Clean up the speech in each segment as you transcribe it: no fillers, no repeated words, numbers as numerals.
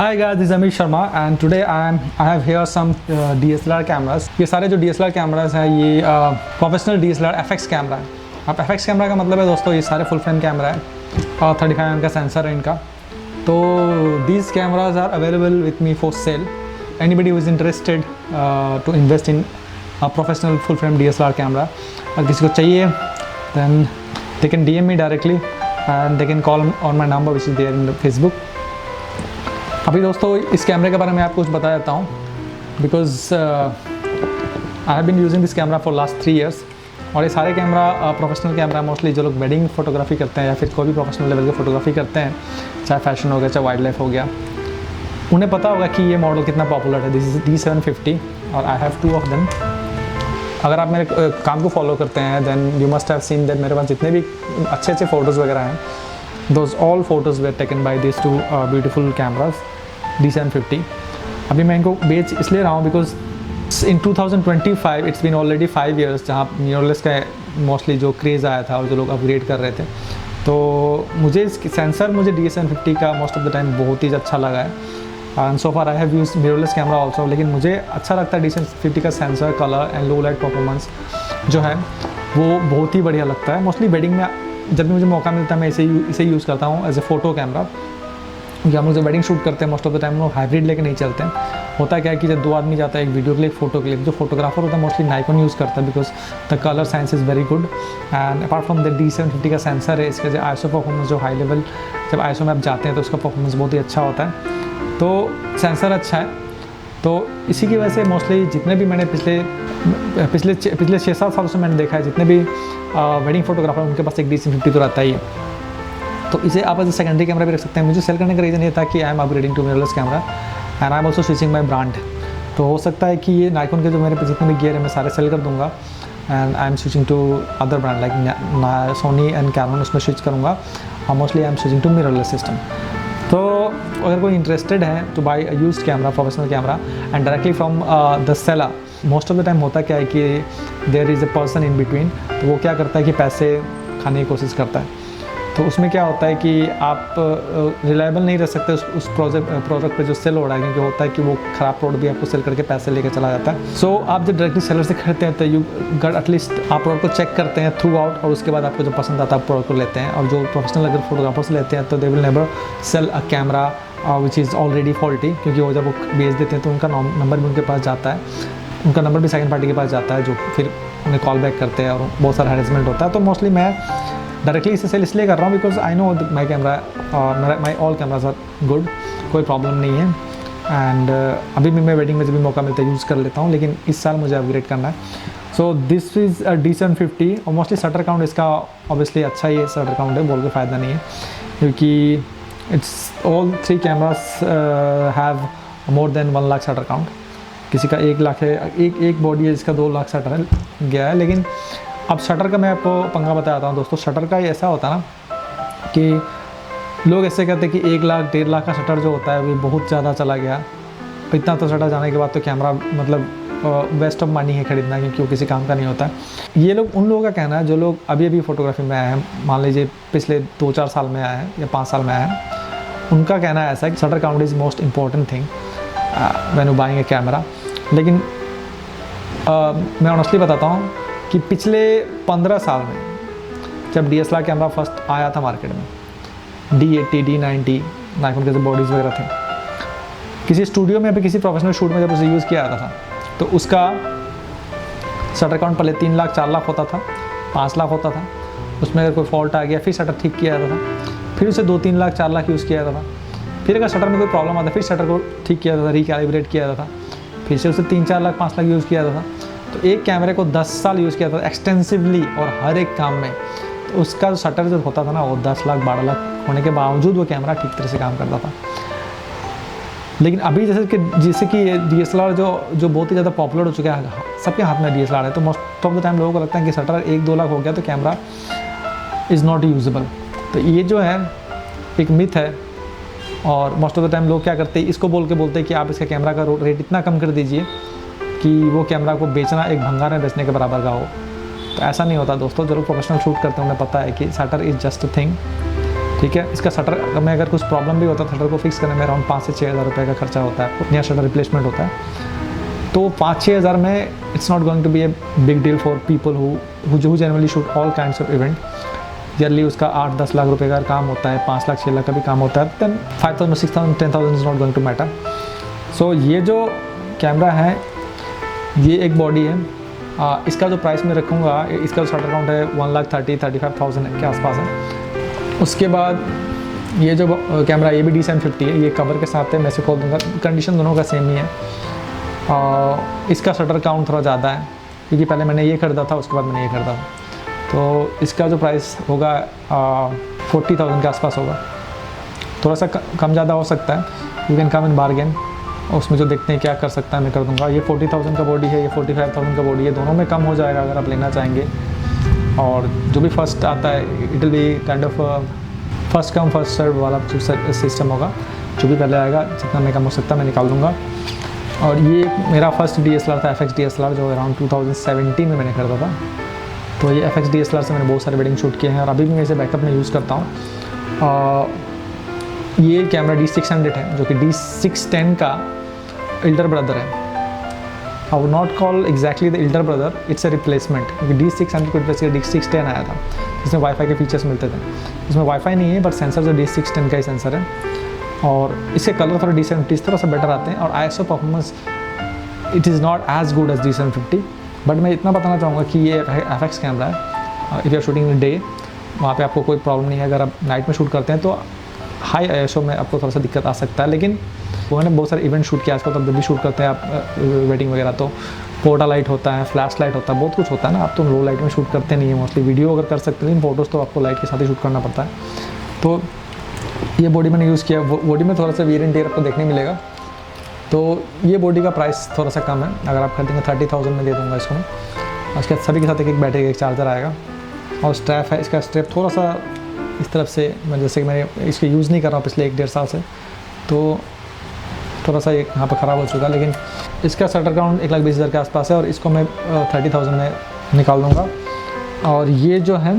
Hi guys, this is Amit Sharma and today I have here some DSLR cameras. ये सारे जो DSLR cameras हैं ये professional DSLR FX camera है। अब FX कैमरा का मतलब है दोस्तों ये सारे फुल फ्रेम कैमरा है और 35mm का सेंसर है इनका। तो these cameras are available with me for sale. Anybody who is interested to invest in a professional full frame DSLR camera, अगर किसी को चाहिए then they can DM me directly and they can call on my number which is there in the Facebook. अभी दोस्तों इस कैमरे के बारे में आपको कुछ बता देता हूँ because I have been using this camera for last 3 years और ये सारे कैमरा प्रोफेशनल कैमरा मोस्टली जो लोग वेडिंग फोटोग्राफी करते हैं या फिर कोई भी प्रोफेशनल लेवल की फोटोग्राफी करते हैं, चाहे फैशन हो गया चाहे वाइल्ड लाइफ हो गया, उन्हें पता होगा कि ये मॉडल कितना पॉपुलर है। दिस इज D750 और आई हैव 2 ऑफ देम। अगर आप मेरे काम को फॉलो करते हैं then you must have seen that मेरे पास जितने भी अच्छे अच्छे फ़ोटोज़ वगैरह हैं those all photos were taken by these 2 beautiful cameras D750। अभी मैं इनको बेच इसलिए रहा हूँ because in 2025 it's been already 5 years जहाँ मिररलेस का मोस्टली जो क्रेज़ आया था और जो लोग अपग्रेड कर रहे थे। तो मुझे सेंसर मुझे D750 का मोस्ट ऑफ द टाइम बहुत ही अच्छा लगा है and so far I have use mirrorless camera also, लेकिन मुझे अच्छा लगता है D750 का sensor, colour and low light performance जो है वो बहुत ही बढ़िया लगता है। मोस्टली वेडिंग में जब भी मुझे मौका मिलता है मैं इसे यूज़ करता हूँ एज ए फ़ोटो कैमरा। या हम लोग जब वेडिंग शूट करते हैं मोस्ट ऑफ द टाइम लोग हाइब्रिड लेके नहीं चलते हैं। होता क्या है कि जब 2 आदमी जाता है एक वीडियो के लिए, एक फ़ोटो के लिए, जो फोटोग्राफर होता है मोस्टली नाइकॉन यूज़ करता है because the colour science is very good and apart from the D750 का सेंसर है, इसका जो आईएसओ परफॉर्मेंस जो हाई लेवल जब आईएसओ में आप जाते हैं तो उसका परफॉर्मेंस बहुत ही अच्छा होता है। तो सेंसर अच्छा है, तो इसी की वजह से मोस्टली जितने भी मैंने पिछले 6-7 सालों से मैंने देखा है जितने भी वेडिंग फोटोग्राफर उनके पास एक D750 तो रहता ही है। तो इसे आप एज ए सेकेंडरी कैमरा भी रख सकते हैं। मुझे सेल करने का रीज़न ये था कि I am upgrading to mirrorless camera and I am also switching my brand. तो हो सकता है कि ये नाइकॉन के जो मेरे पास जितने भी गियर है मैं सारे सेल कर दूंगा and I am switching to other brand like Sony and Canon, उसमें स्विच करूँगा और mostly I am switching to mirrorless system. तो अगर कोई इंटरेस्टेड है to buy a used camera, professional camera and directly from the seller, most of the time होता क्या है कि there is a person in between, तो वो क्या करता है कि पैसे खाने की कोशिश करता है। तो उसमें क्या होता है कि आप रिलायबल नहीं रह सकते उस प्रोडक्ट पे जो सेल हो रहा है, क्योंकि होता है कि वो ख़राब प्रोडक्ट भी आपको सेल करके पैसे लेकर चला जाता है। सो आप जब डायरेक्टली सेलर से खरीदते हैं तो यू गट एटलीस्ट आप प्रोडक्ट को चेक करते हैं थ्रू आउट और उसके बाद आपको जो पसंद आता है आप प्रोडक्ट को लेते हैं। और जो प्रोफेशनल अगर फोटोग्राफर्स लेते हैं तो they will never cell a camera which is already faulty, क्योंकि वो जब वो बेच देते हैं तो उनका नंबर भी उनके पास जाता है, उनका नंबर भी सेकंड पार्टी के पास जाता है जो फिर उन्हें कॉल बैक करते हैं और बहुत सारा हैरेसमेंट होता है। तो मोस्टली मैं डायरेक्टली इसे सेल इसलिए कर रहा हूँ because I know my camera my all cameras are good, कोई प्रॉब्लम नहीं है एंड अभी भी मैं वेडिंग में जब भी मौका मिलता है यूज़ कर लेता हूँ, लेकिन इस साल मुझे अपग्रेड करना है। सो दिस इज़ D750 और मोस्टली शटर काउंट इसका ऑब्वियसली अच्छा ही है, शटर काउंट है, बोल के फ़ायदा नहीं है क्योंकि it's all 3 cameras have more than 1 lakh shutter count. किसी का 1 लाख है, एक बॉडी है जिसका 2 लाख शटर गया है। लेकिन अब शटर का मैं आपको पंगा बताता हूँ दोस्तों। शटर का ऐसा होता है ना कि लोग ऐसे कहते हैं कि 1 लाख 1.5 लाख का शटर जो होता है वो बहुत ज़्यादा चला गया। इतना तो शटर जाने के बाद तो कैमरा मतलब वेस्ट ऑफ मनी है खरीदना, क्योंकि वो किसी काम का नहीं होता है। ये लोग उन लोगों का कहना है जो लोग अभी अभी फोटोग्राफी में आए हैं, मान लीजिए पिछले 2-4 साल में आए हैं या 5 साल में आए हैं, उनका कहना है ऐसा कि shutter count is most important thing when you buying A camera. लेकिन मैं ऑनेस्टली बताता हूँ कि पिछले 15 साल में जब DSLR कैमरा फर्स्ट आया था मार्केट में, D80 D90 नाइकॉन के जो बॉडीज़ वगैरह थे, किसी स्टूडियो में या फिर किसी प्रोफेशनल शूट में जब उसे यूज़ किया जाता था तो उसका शटर काउंट पहले 3 लाख 4 लाख होता था, 5 लाख होता था। उसमें अगर कोई फॉल्ट आ गया फिर शटर ठीक किया जाता था, फिर उसे 2-3 लाख 4 लाख यूज़ किया जाता था। फिर अगर शटर में कोई प्रॉब्लम आता फिर शटर को ठीक किया जाता था, रिकैलिब्रेट किया जाता था, फिर से उसे 3-4 लाख 5 लाख यूज़ किया जाता था। तो एक कैमरे को 10 साल यूज़ किया था एक्सटेंसिवली और हर एक काम में, तो उसका शटर जो होता था ना वो 10 लाख 12 लाख होने के बावजूद वो कैमरा ठीक तरह से काम करता था। लेकिन अभी जैसे कि DSLR जो बहुत ही ज़्यादा पॉपुलर हो चुका है, सबके हाथ में DSLR है, तो मोस्ट ऑफ द टाइम लोगों को लगता है कि शटर 1-2 लाख हो गया तो कैमरा इज़ नॉट यूजेबल। तो ये जो है एक मिथ है और मोस्ट ऑफ द टाइम लोग क्या करते हैं, इसको बोलते हैं कि आप इसका कैमरा का रेट इतना कम कर दीजिए कि वो कैमरा को बेचना एक भंगार में बेचने के बराबर का हो। तो ऐसा नहीं होता दोस्तों। जो लोग प्रोफेशनल शूट करते हैं उन्हें पता है कि shutter is just a thing. ठीक है। इसका शटर में अगर कुछ प्रॉब्लम भी होता है, शटर को फिक्स करने में अराउंड 5 से 6 हज़ार रुपये का खर्चा होता है, नया शटर रिप्लेसमेंट होता है। तो 5-6 हज़ार में it's not going to be a big deal for people who generally shoot all kinds of event. Yearly उसका 8-10 लाख रुपए का काम होता है, 5 लाख 6 लाख का भी काम होता है, then 5,000 6,000 10,000 is not going to matter. So ये जो कैमरा है ये एक बॉडी है, इसका जो प्राइस मैं रखूँगा, इसका जो शटर काउंट है 1,30,000-35,000 के आसपास है। उसके बाद ये जो कैमरा ये भी D750 है, ये कवर के साथ है, मैं इसे खोल दूँगा, कंडीशन दोनों का सेम ही है। इसका शटर काउंट थोड़ा ज़्यादा है क्योंकि पहले मैंने ये खरीदा था, उसके बाद मैंने ये खरीदा था, तो इसका जो प्राइस होगा 40,000 के आसपास होगा। थोड़ा सा कम ज़्यादा हो सकता है, you can come in bargain, उसमें जो देखते हैं क्या कर सकता है मैं कर दूंगा। ये 40,000 का बॉडी है, ये 45,000 का बॉडी है, दोनों में कम हो जाएगा अगर आप लेना चाहेंगे। और जो भी फर्स्ट आता है it will be kind of first come first serve वाला सिस्टम होगा, जो भी पहले आएगा जितना मैं कम हो सकता है मैं निकाल दूँगा। और ये मेरा फर्स्ट DSLR था, FX DSLR, जो अराउंड 2017 में मैंने खरीदा था। तो ये FX DSLR से मैंने बहुत सारे वेडिंग शूट किए हैं और अभी भी मैं इसे बैकअप में यूज़ करता हूँ। ये कैमरा D600 है, जो कि D610 का एल्डर ब्रदर है। I would not call exactly the Elder brother, it's a replacement, क्योंकि D600 को रिप्लेस किया D610 आया था, जिसमें वाईफाई के फीचर्स मिलते थे। इसमें वाईफाई नहीं है, बट सेंसर जो D610 का ही सेंसर है, और इसके कलर थोड़ा D750 थोड़ा सा बेटर आते हैं, और ISO performance it is not as good as D750। But मैं इतना बताना चाहूँगा कि ये FX कैमरा है, if you are shooting in day, वहाँ पे आपको कोई प्रॉब्लम नहीं है। अगर आप नाइट में शूट करते हैं तो हाई ISO में आपको थोड़ा सा दिक्कत आ सकता है, लेकिन वो मैंने बहुत सारे इवेंट शूट किया आजकल, तब जब भी शूट करते हैं आप वेडिंग वगैरह, तो पोर्टा लाइट होता है, फ्लैश लाइट होता है, बहुत कुछ होता है ना। आप तो लो लाइट में शूट करते नहीं है मोस्टली, वीडियो अगर कर सकते हैं, लेकिन फोटोज़ तो आपको लाइट के साथ ही शूट करना पड़ता है। तो ये बॉडी मैंने यूज़ किया, बॉडी में थोड़ा सा वियर एंड टियर आपको देखने मिलेगा। तो ये बॉडी का प्राइस थोड़ा सा कम है, अगर आप खरीदेंगे 30,000 में दे दूँगा इसको मैं। उसके सभी के साथ एक बैटरी एक चार्जर आएगा, और स्ट्रैप है, इसका स्ट्रैप थोड़ा सा इस तरफ से, मैं जैसे कि मैंने इसको यूज़ नहीं कर रहा हूँ पिछले 1-1.5 साल से, तो थोड़ा सा यहाँ पर ख़राब हो चुका, लेकिन इसका शटर काउंट 1,20,000 के आसपास है, और इसको मैं 30,000 में निकाल दूँगा। और ये जो है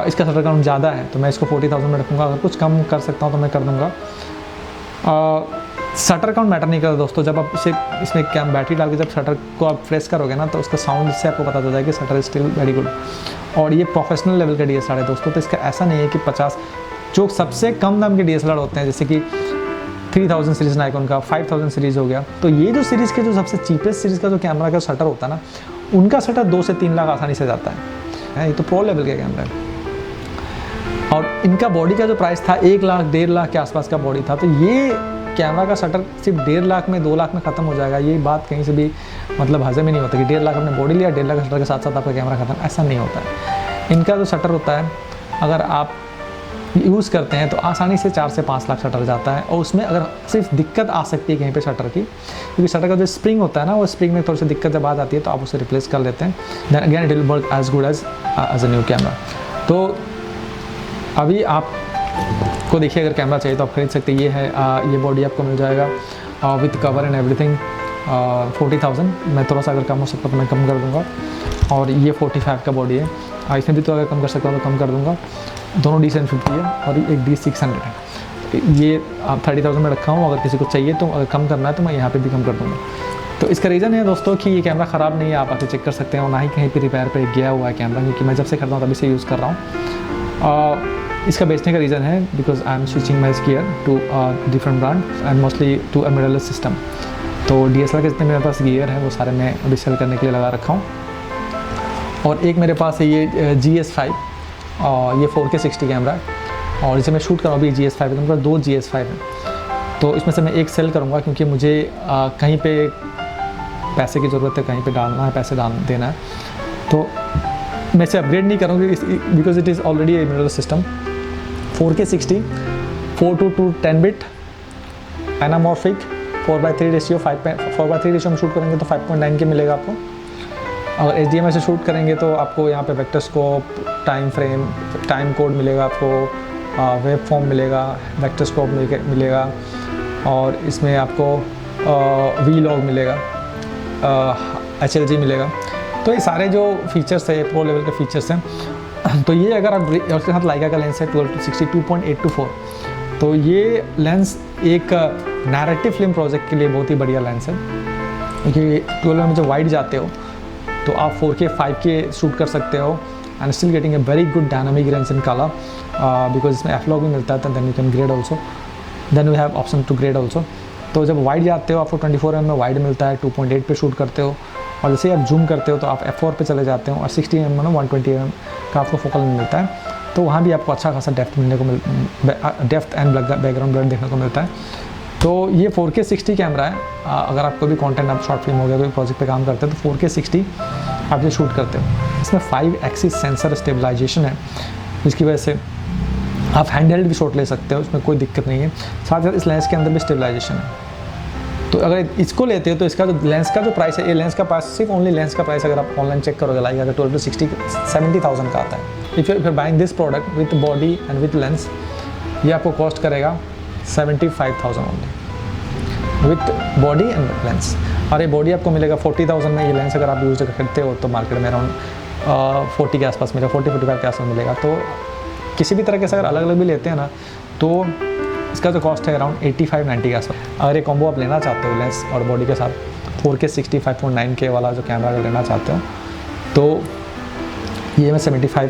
इसका शटर काउंट ज़्यादा है, तो मैं इसको 40,000 में रखूँगा। अगर कुछ कम कर सकता हूँ तो मैं कर दूँगा। शटर काउंट मैटर नहीं करता दोस्तों, जब आप इसमें क्या बैटरी डाल के जब शटर को आप प्रेस करोगे ना, तो उसका साउंड से आपको पता चल जाएगा कि shutter is still very good. और ये प्रोफेशनल लेवल का DSLR है दोस्तों, तो इसका ऐसा नहीं है कि 50, जो सबसे कम दाम के DSLR होते हैं, जैसे कि 3000 सीरीज़ नाइकॉन का, 5000 सीरीज़ हो गया, तो ये जो सीरीज़ के जो सबसे चीपेस्ट सीरीज़ का जो कैमरा का शटर होता है ना, उनका शटर 2 से 3 लाख आसानी से जाता है। ये तो प्रो लेवल के कैमरा है। और इनका बॉडी का जो प्राइस था 1 लाख 1.5 लाख के आसपास का बॉडी था, तो ये कैमरा का शटर सिर्फ 1.5 लाख में 2 लाख में ख़त्म हो जाएगा। ये बात कहीं से भी मतलब हजम ही नहीं होता कि 1.5 लाख आपने बॉडी लिया, 1.5 लाख शटर के साथ साथ आपका कैमरा ख़त्म, ऐसा नहीं होता है। इनका जो शटर होता है, अगर आप यूज़ करते हैं तो आसानी से 4 से 5 लाख शटर जाता है, और उसमें अगर सिर्फ दिक्कत आ सकती है कहीं पे शटर की, क्योंकि शटर का जो स्प्रिंग होता है ना, वो स्प्रिंग में थोड़ी सी दिक्कत जब आ जाती है तो आप उसे रिप्लेस कर लेते हैं, then again it will work as good as a new camera. तो अभी आप को देखिए, अगर कैमरा चाहिए तो आप खरीद सकते हैं। ये है ये बॉडी आपको मिल जाएगा विथ कवर एंड एवरीथिंग 40,000। मैं थोड़ा सा अगर कम हो सकता तो मैं कम कर दूँगा। और ये 45 का बॉडी है, इसमें भी तो अगर कम कर सकता हूँ तो कम कर दूँगा। दोनों D750 है और एक D600 है। ये आप 30,000 में रखा हूँ, अगर किसी को चाहिए तो अगर कम करना है तो मैं यहाँ पे भी कम कर दूँगा। तो इसका रीज़न है दोस्तों कि ये कैमरा ख़राब नहीं है, आप आके चेक कर सकते हैं, और ना ही कहीं पे रिपेयर पे गया हुआ है कैमरा, क्योंकि मैं जब से करता हूँ तभी से यूज़ कर रहा हूँ। इसका बेचने का रीज़न है because I am switching my gear to different brand and mostly to a mirrorless system. तो DSLR के जितने मेरे पास गियर हैं वो सारे मैं अभी सेल करने के लिए लगा रखा हूँ। और एक मेरे पास है ये GS5, ये 4K 60 कैमरा है, और इसे मैं शूट कर रहा हूँ अभी GS5 है, तो मेरे पास 2 GS5 है। तो इसमें से मैं एक सेल करूँगा, क्योंकि मुझे कहीं पे पैसे की ज़रूरत है, कहीं पे डालना है, पैसे देना है, तो मैं इसे अपग्रेड नहीं करूँगी because it is already A mirrorless system. 4K 60 4:2 10 bit anamorphic 4:3 ratio 4:3 ratio में शूट करेंगे तो 5.9 के मिलेगा आपको। अगर HDMI से शूट करेंगे तो आपको यहाँ पे vector scope, time frame, time code मिलेगा आपको, वेब फॉर्म मिलेगा, वेक्टर स्कोप मिलेगा, और इसमें आपको V-log मिलेगा, HLG मिलेगा। तो ये सारे जो फीचर्स है, प्रो लेवल के फीचर्स हैं, तो ये अगर आप उसके साथ लाइका का लेंस है 12-60 2.8-4, तो ये लेंस एक नैरेटिव फिल्म प्रोजेक्ट के लिए बहुत ही बढ़िया लेंस है, क्योंकि 12 में जब वाइड जाते हो तो आप 4K 5K शूट कर सकते हो and still getting a very good dynamic range in colour, because इसमें एफ-लॉग भी मिलता है, then you can grade also, then we have option to grade also. तो जब वाइड जाते हो आपको 24mm में वाइड मिलता है, 2.8 पे शूट करते हो, और जैसे ही आप जूम करते हो तो आप f4 पे चले जाते हो, और 60mm में 120mm का आपको फोकल मिलता है, तो वहाँ भी आपको अच्छा खासा डेप्थ मिलने को डेप्थ एंड बैकग्राउंड ब्लर देखने को मिलता है। तो ये 4K 60 कैमरा है। अगर आपको भी कंटेंट, आप शॉर्ट फिल्म हो गया, कोई प्रोजेक्ट पे काम करते हो तो 4K 60 आप ये शूट करते हो। इसमें 5 एक्सिस सेंसर स्टेबलाइजेशन है, जिसकी वजह से आप हैंड हेल्ड भी शॉट ले सकते हो, उसमें कोई दिक्कत नहीं है। साथ ही इस लेंस के अंदर भी स्टेबलाइजेशन है। तो अगर इसको लेते हो तो इसका जो लेंस का जो प्राइस है, ये लेंस का प्राइस सिर्फ ओनली लेंस का प्राइस अगर आप ऑनलाइन चेक करोगे, लाइक अगर 12-60 70,000 का आता है। If you buying this product with body and with lens, ये आपको कॉस्ट करेगा 75,000 only with body and lens. और ये बॉडी आपको मिलेगा 40,000 में। ये लेंस अगर आप यूज करते हो तो मार्केट में अराउंड 40 के आसपास मिलेगा, 40-45 के आसपास मिलेगा। तो किसी भी तरह के अगर अलग अलग भी लेते हैं ना, तो इसका जो कॉस्ट है अराउंड 85-90 के आसपास। अगर ये कॉम्बो आप लेना चाहते हो लेंस और बॉडी के साथ, 4K 60 5.9K वाला जो कैमरा अगर लेना चाहते हो, तो ये मैं 75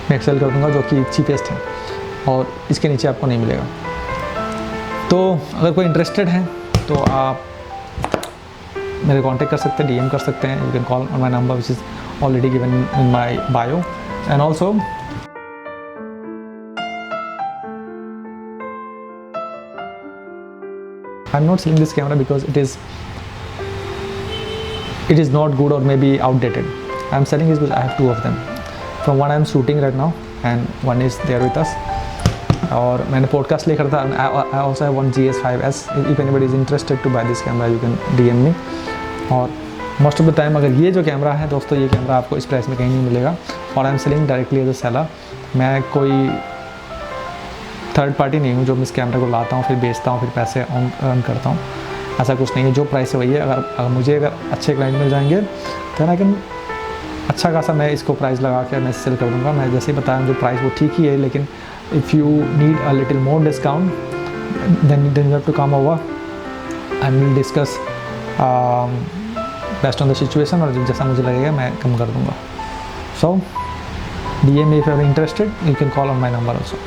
में एक्सेल कर दूँगा, जो कि चीपेस्ट है, और इसके नीचे आपको नहीं मिलेगा। तो अगर कोई इंटरेस्टेड है तो आप मेरे कांटेक्ट कर सकते हैं, DM कर सकते हैं। You can call on my number which is already given in my bio. And also I'm not selling this camera because it is not good or maybe outdated. I'm selling this because I have 2 of them. From one I'm shooting right now and one is there with us. और मैंने podcast लेकर था। I also have one GS5S. If anybody is interested to buy this camera, you can DM me. और most of the time अगर ये जो camera है दोस्तों, ये कैमरा आपको इस प्राइस में कहीं नहीं मिलेगा, और I am selling directly as a seller. मैं कोई थर्ड पार्टी नहीं हूँ जो मैं इस कैमरा को लाता हूँ फिर बेचता हूँ फिर पैसे अर्न करता हूँ, ऐसा कुछ नहीं है। जो प्राइस है वही है। अगर मुझे अच्छे क्लाइंट मिल जाएंगे तो आई कैन अच्छा खासा मैं इसको प्राइस लगा के मैं सेल कर दूँगा। मैं जैसे ही बताया जो प्राइस वो ठीक ही है, लेकिन if you need a little more discount then you have to come over and will discuss based on the situation, और जैसा मुझे लगेगा मैं कम कर दूँगा। सो DM me if you are interested, you can call on my number also.